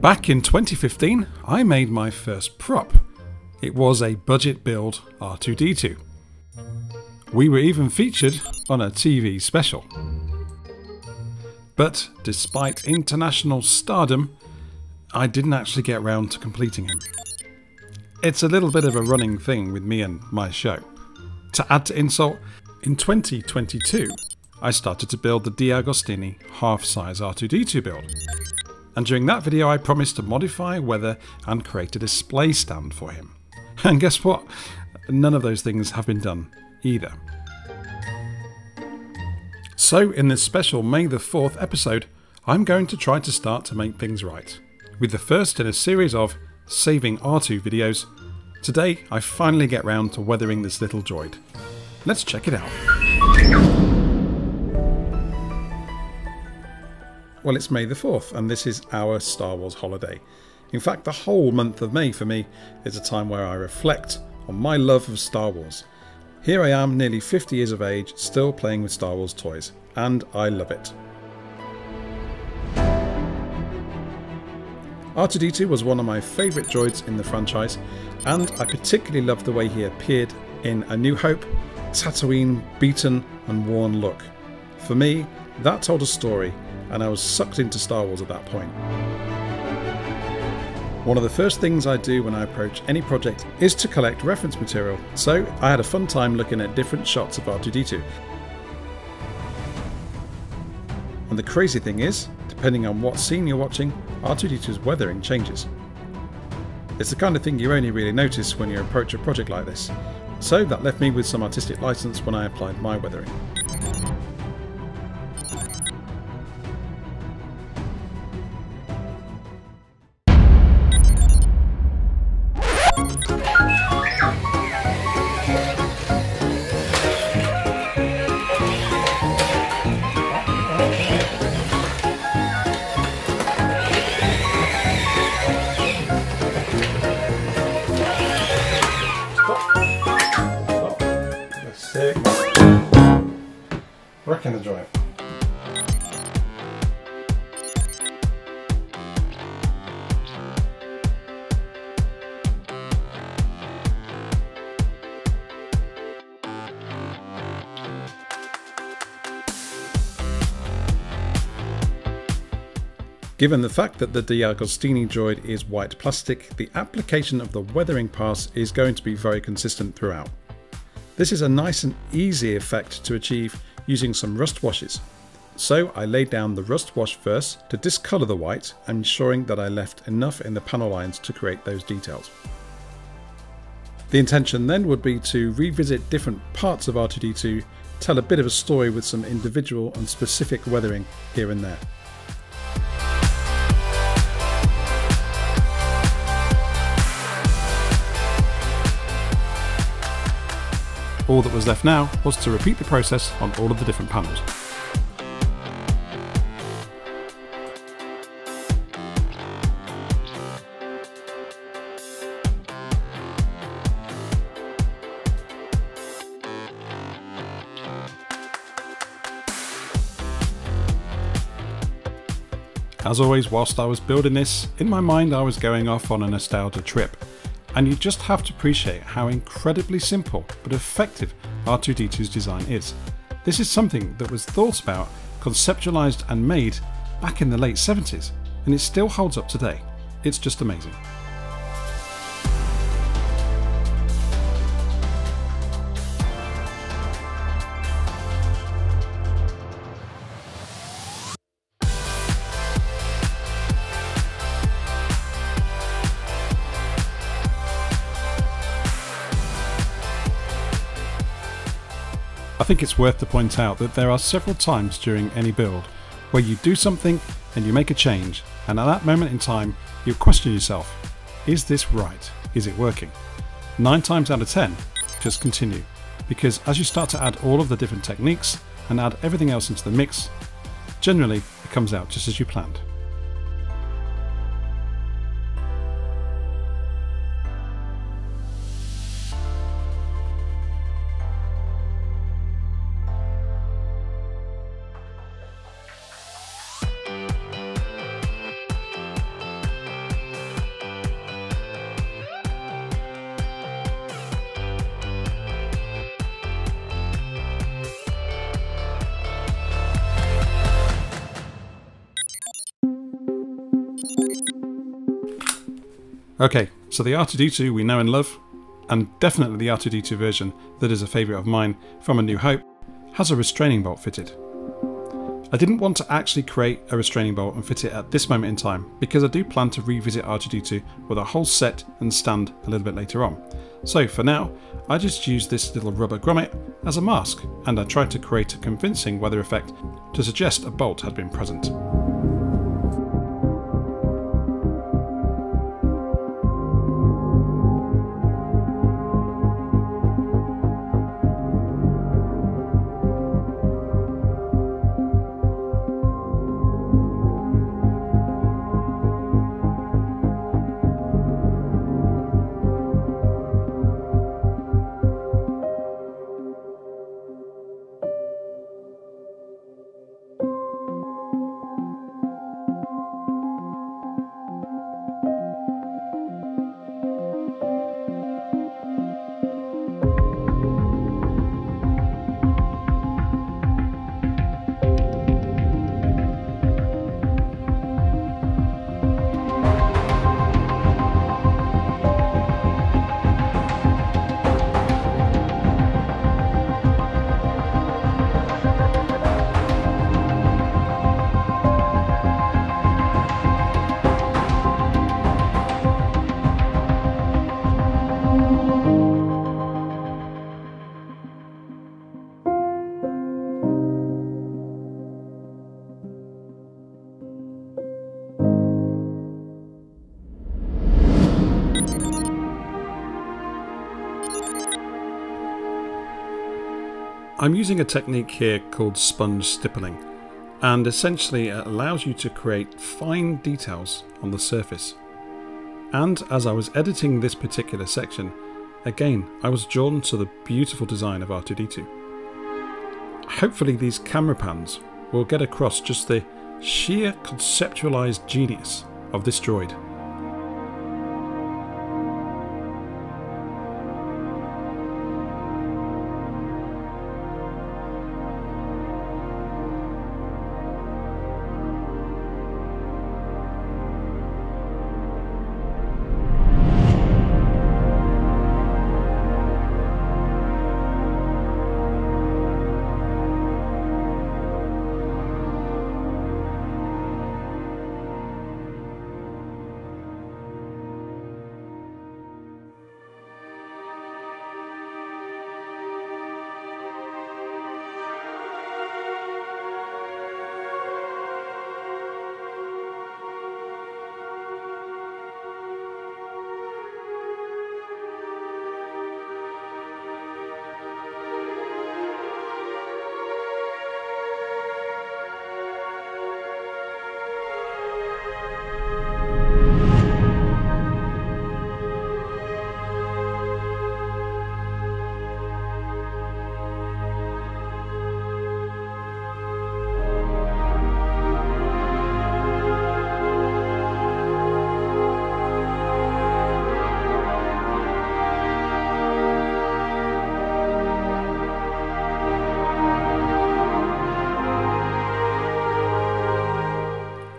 Back in 2015, I made my first prop. It was a budget build R2D2. We were even featured on a TV special. But despite international stardom, I didn't actually get round to completing him. It's a little bit of a running thing with me and my show. To add to insult, in 2022, I started to build the D'Agostini half-size R2D2 build. And during that video I promised to modify, weather and create a display stand for him. And guess what? None of those things have been done either. So in this special May the 4th episode, I'm going to try to start to make things right. With the first in a series of Saving R2 videos, today I finally get round to weathering this little droid. Let's check it out. Well, it's May the 4th and this is our Star Wars holiday. In fact, the whole month of May for me is a time where I reflect on my love of Star Wars. Here I am, nearly 50 years of age, still playing with Star Wars toys, and I love it. R2D2 was one of my favourite droids in the franchise, and I particularly loved the way he appeared in A New Hope, Tatooine, beaten and worn look. For me, that told a story, and I was sucked into Star Wars at that point. One of the first things I do when I approach any project is to collect reference material, so I had a fun time looking at different shots of R2D2. And the crazy thing is, depending on what scene you're watching, R2D2's weathering changes. It's the kind of thing you only really notice when you approach a project like this, so that left me with some artistic license when I applied my weathering. Wrecking the joint. Given the fact that the D'Agostini droid is white plastic, the application of the weathering pass is going to be very consistent throughout. This is a nice and easy effect to achieve using some rust washes. So I laid down the rust wash first to discolour the white, ensuring that I left enough in the panel lines to create those details. The intention then would be to revisit different parts of R2D2, tell a bit of a story with some individual and specific weathering here and there. All that was left now was to repeat the process on all of the different panels. As always, whilst I was building this, in my mind I was going off on a nostalgia trip. And you just have to appreciate how incredibly simple but effective R2D2's design is. This is something that was thought about, conceptualized and made back in the late 70s, and it still holds up today. It's just amazing. I think it's worth to point out that there are several times during any build where you do something and you make a change, and at that moment in time you question yourself, is this right? Is it working? 9 times out of 10, just continue, because as you start to add all of the different techniques and add everything else into the mix, generally it comes out just as you planned. Okay, so the R2D2 we know and love, and definitely the R2D2 version that is a favourite of mine from A New Hope, has a restraining bolt fitted. I didn't want to actually create a restraining bolt and fit it at this moment in time because I do plan to revisit R2D2 with a whole set and stand a little bit later on. So for now, I just used this little rubber grommet as a mask, and I tried to create a convincing weather effect to suggest a bolt had been present. I'm using a technique here called sponge stippling, and essentially it allows you to create fine details on the surface. And as I was editing this particular section, again I was drawn to the beautiful design of R2D2. Hopefully these camera pans will get across just the sheer conceptualized genius of this droid.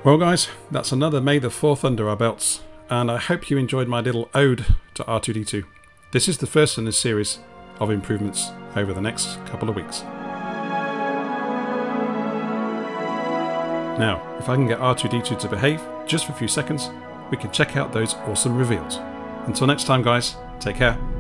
Well guys, that's another May the 4th under our belts, and I hope you enjoyed my little ode to R2D2. This is the first in a series of improvements over the next couple of weeks. Now, if I can get R2D2 to behave just for a few seconds, we can check out those awesome reveals. Until next time guys, take care.